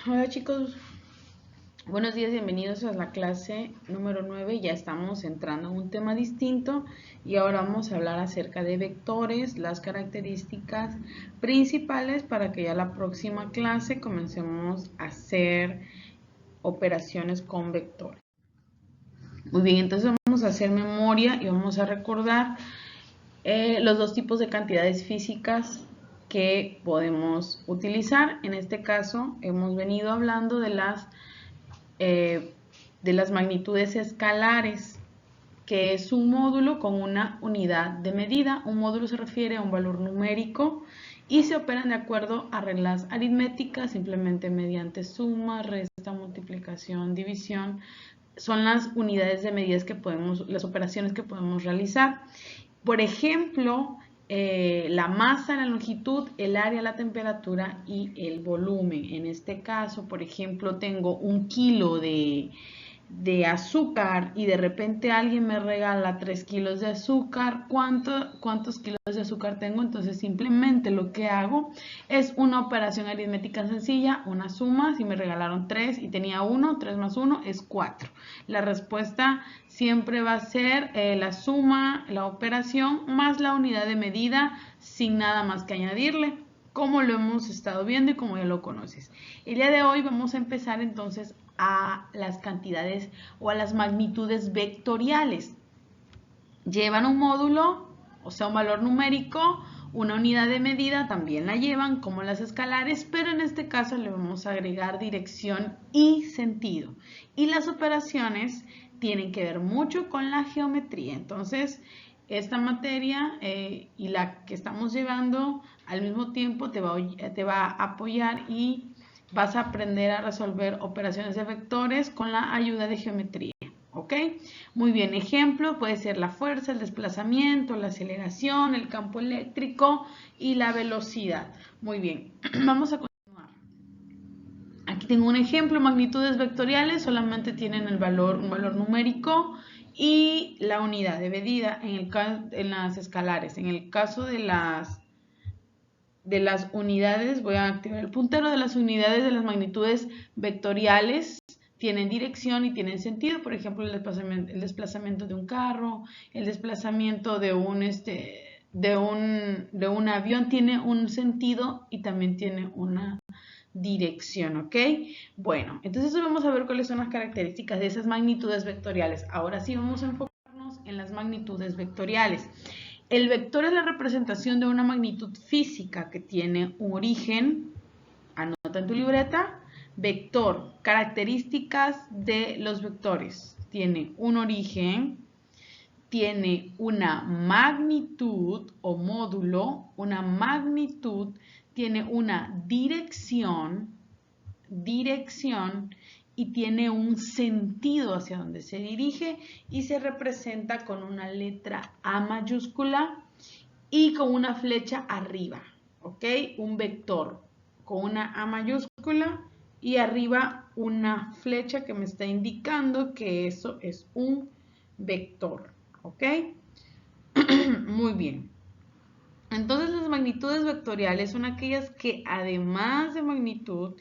Hola chicos, buenos días, bienvenidos a la clase número 9. Ya estamos entrando a un tema distinto y ahora vamos a hablar acerca de vectores, las características principales para que ya la próxima clase comencemos a hacer operaciones con vectores. Muy bien, entonces vamos a hacer memoria y vamos a recordar los dos tipos de cantidades físicas que podemos utilizar. En este caso hemos venido hablando de las magnitudes escalares, que es un módulo con una unidad de medida. Un módulo se refiere a un valor numérico y se operan de acuerdo a reglas aritméticas, simplemente mediante suma, resta, multiplicación, división. Son las unidades de medidas que podemos, las operaciones que podemos realizar. Por ejemplo, la masa, la longitud, el área, la temperatura y el volumen. En este caso, por ejemplo, tengo 1 kilo de azúcar y de repente alguien me regala 3 kilos de azúcar. ¿Cuántos kilos de azúcar tengo? Entonces simplemente lo que hago es una operación aritmética sencilla, una suma. Si me regalaron 3 y tenía 1, 3 más 1 es 4. La respuesta siempre va a ser la suma, la operación más la unidad de medida sin nada más que añadirle, como lo hemos estado viendo y como ya lo conoces. El día de hoy vamos a empezar entonces a las cantidades o a las magnitudes vectoriales. Llevan un módulo, o sea un valor numérico, una unidad de medida también la llevan como las escalares, pero en este caso le vamos a agregar dirección y sentido. Y las operaciones tienen que ver mucho con la geometría. Entonces, esta materia y la que estamos llevando al mismo tiempo te va a apoyar y vas a aprender a resolver operaciones de vectores con la ayuda de geometría. ¿Ok? Muy bien, ejemplo, puede ser la fuerza, el desplazamiento, la aceleración, el campo eléctrico y la velocidad. Muy bien, vamos a continuar. Aquí tengo un ejemplo, magnitudes vectoriales solamente tienen un valor numérico y la unidad de medida en las escalares. En el caso de las unidades, voy a activar el puntero de las unidades de las magnitudes vectoriales, tienen dirección y tienen sentido. Por ejemplo, el desplazamiento de un carro, el desplazamiento de un avión tiene un sentido y también tiene una dirección, ¿ok? Bueno, entonces vamos a ver cuáles son las características de esas magnitudes vectoriales. Ahora sí vamos a enfocarnos en las magnitudes vectoriales. El vector es la representación de una magnitud física que tiene un origen, anota en tu libreta, vector, características de los vectores. Tiene un origen, tiene una magnitud o módulo, una magnitud, tiene una dirección y tiene un sentido hacia donde se dirige y se representa con una letra A mayúscula y con una flecha arriba, ¿ok? Un vector con una A mayúscula y arriba una flecha que me está indicando que eso es un vector, ¿ok? Muy bien. Entonces las magnitudes vectoriales son aquellas que además de magnitud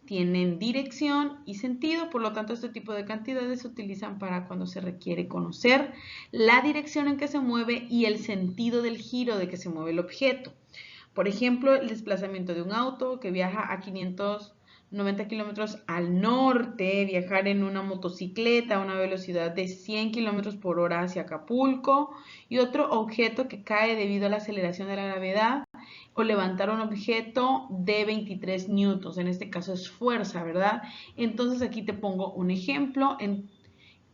tienen dirección y sentido. Por lo tanto, este tipo de cantidades se utilizan para cuando se requiere conocer la dirección en que se mueve y el sentido del giro de que se mueve el objeto. Por ejemplo, el desplazamiento de un auto que viaja a 590 kilómetros al norte, viajar en una motocicleta a una velocidad de 100 kilómetros por hora hacia Acapulco, y otro objeto que cae debido a la aceleración de la gravedad, o levantar un objeto de 23 newtons, en este caso es fuerza, ¿verdad? Entonces aquí te pongo un ejemplo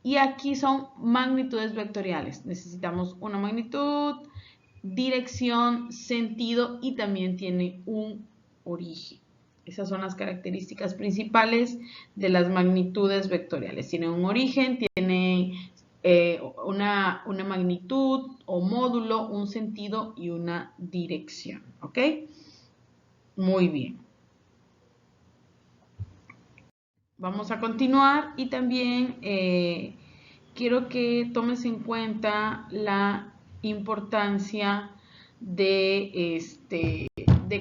y aquí son magnitudes vectoriales. Necesitamos una magnitud, dirección, sentido y también tiene un origen. Esas son las características principales de las magnitudes vectoriales. Tiene un origen, tiene una magnitud o módulo, un sentido y una dirección. ¿Ok? Muy bien. Vamos a continuar y también quiero que tomes en cuenta la importancia de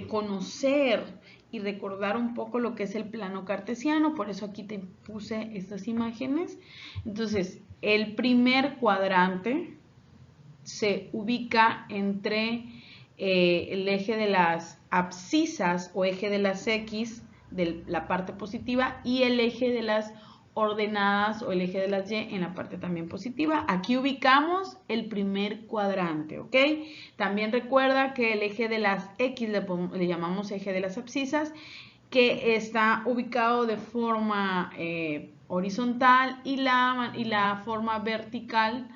conocer y recordar un poco lo que es el plano cartesiano, por eso aquí te puse estas imágenes. Entonces, el primer cuadrante se ubica entre el eje de las abscisas o eje de las X de la parte positiva y el eje de las ordenadas o el eje de las Y en la parte también positiva. Aquí ubicamos el primer cuadrante, ¿ok? También recuerda que el eje de las X le llamamos eje de las abscisas, que está ubicado de forma horizontal y la forma vertical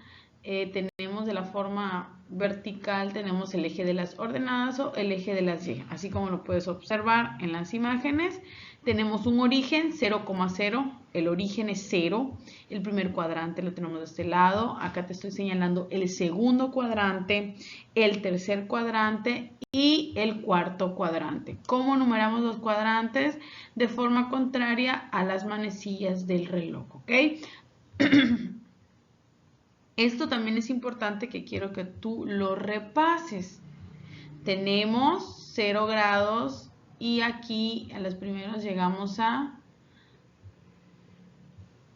tenemos de la forma vertical tenemos el eje de las ordenadas o el eje de las Y, así como lo puedes observar en las imágenes. Tenemos un origen 0,0, el origen es 0, el primer cuadrante lo tenemos de este lado, acá te estoy señalando el segundo cuadrante, el tercer cuadrante y el cuarto cuadrante. ¿Cómo numeramos los cuadrantes? De forma contraria a las manecillas del reloj, ¿ok? Esto también es importante que quiero que tú lo repases. Tenemos 0 grados y aquí a los primeros llegamos a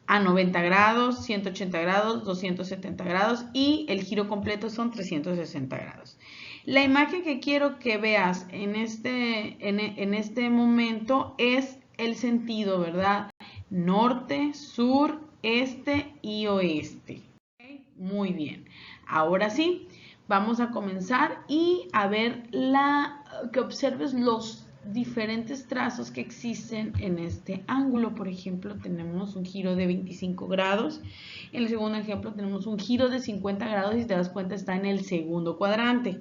90 grados, 180 grados, 270 grados y el giro completo son 360 grados. La imagen que quiero que veas en este momento es el sentido, ¿verdad? Norte, sur, este y oeste. Muy bien, ahora sí, vamos a comenzar y a ver que observes los diferentes trazos que existen en este ángulo. Por ejemplo, tenemos un giro de 25 grados. En el segundo ejemplo tenemos un giro de 50 grados y si te das cuenta está en el segundo cuadrante.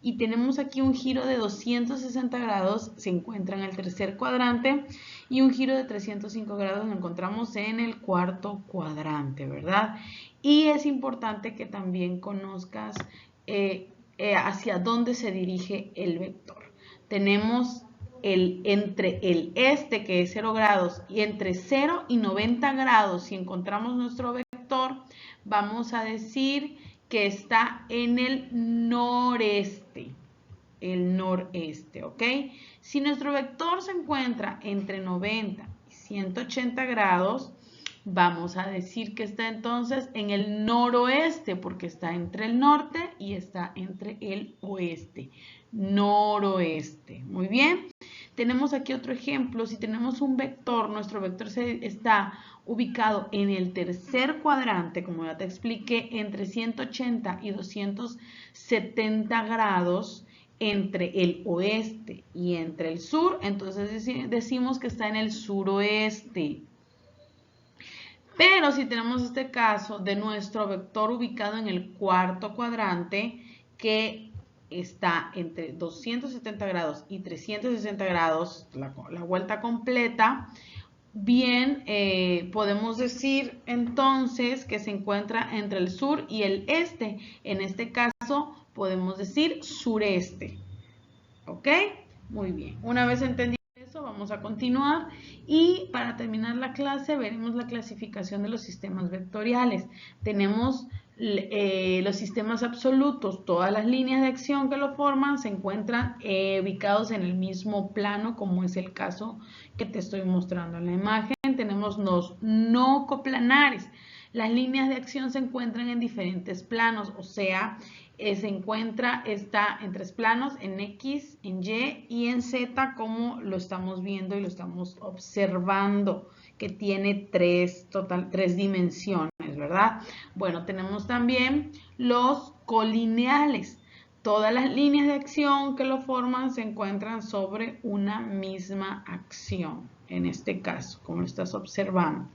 Y tenemos aquí un giro de 260 grados, se encuentra en el tercer cuadrante, y un giro de 305 grados lo encontramos en el cuarto cuadrante, ¿verdad? Y es importante que también conozcas hacia dónde se dirige el vector. Tenemos entre el este, que es 0 grados, y entre 0 y 90 grados, si encontramos nuestro vector, vamos a decir que está en el noreste, ¿ok? Si nuestro vector se encuentra entre 90 y 180 grados, vamos a decir que está entonces en el noroeste, porque está entre el norte y está entre el oeste. Noroeste. Muy bien. Tenemos aquí otro ejemplo. Si tenemos un vector, nuestro vector está ubicado en el tercer cuadrante, como ya te expliqué, entre 180 y 270 grados, entre el oeste y entre el sur, entonces decimos que está en el suroeste. Pero si tenemos este caso de nuestro vector ubicado en el cuarto cuadrante, que está entre 270 grados y 360 grados, la vuelta completa, bien, podemos decir entonces que se encuentra entre el sur y el este. En este caso podemos decir sureste. ¿Ok? Muy bien. Una vez entendido eso, vamos a continuar y para terminar la clase veremos la clasificación de los sistemas vectoriales. Tenemos los sistemas absolutos, todas las líneas de acción que lo forman se encuentran ubicados en el mismo plano, como es el caso que te estoy mostrando en la imagen. Tenemos los no coplanares. Las líneas de acción se encuentran en diferentes planos, o sea, está en tres planos, en X, en Y y en Z, como lo estamos viendo y lo estamos observando, que tiene tres dimensiones, ¿verdad? Bueno, tenemos también los colineales. Todas las líneas de acción que lo forman se encuentran sobre una misma acción, en este caso, como lo estás observando.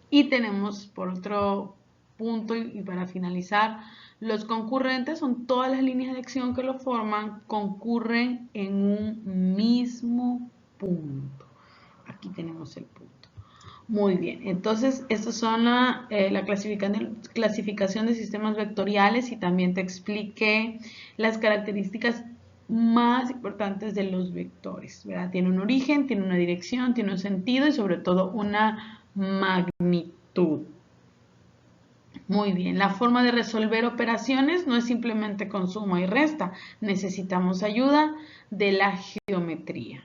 Y tenemos por otro punto, y para finalizar, los concurrentes son todas las líneas de acción que lo forman, concurren en un mismo punto. Aquí tenemos el punto. Muy bien, entonces estas son la clasificación de sistemas vectoriales y también te expliqué las características más importantes de los vectores, ¿verdad? Tiene un origen, tiene una dirección, tiene un sentido y sobre todo una magnitud. Muy bien, la forma de resolver operaciones no es simplemente con suma y resta, necesitamos ayuda de la geometría.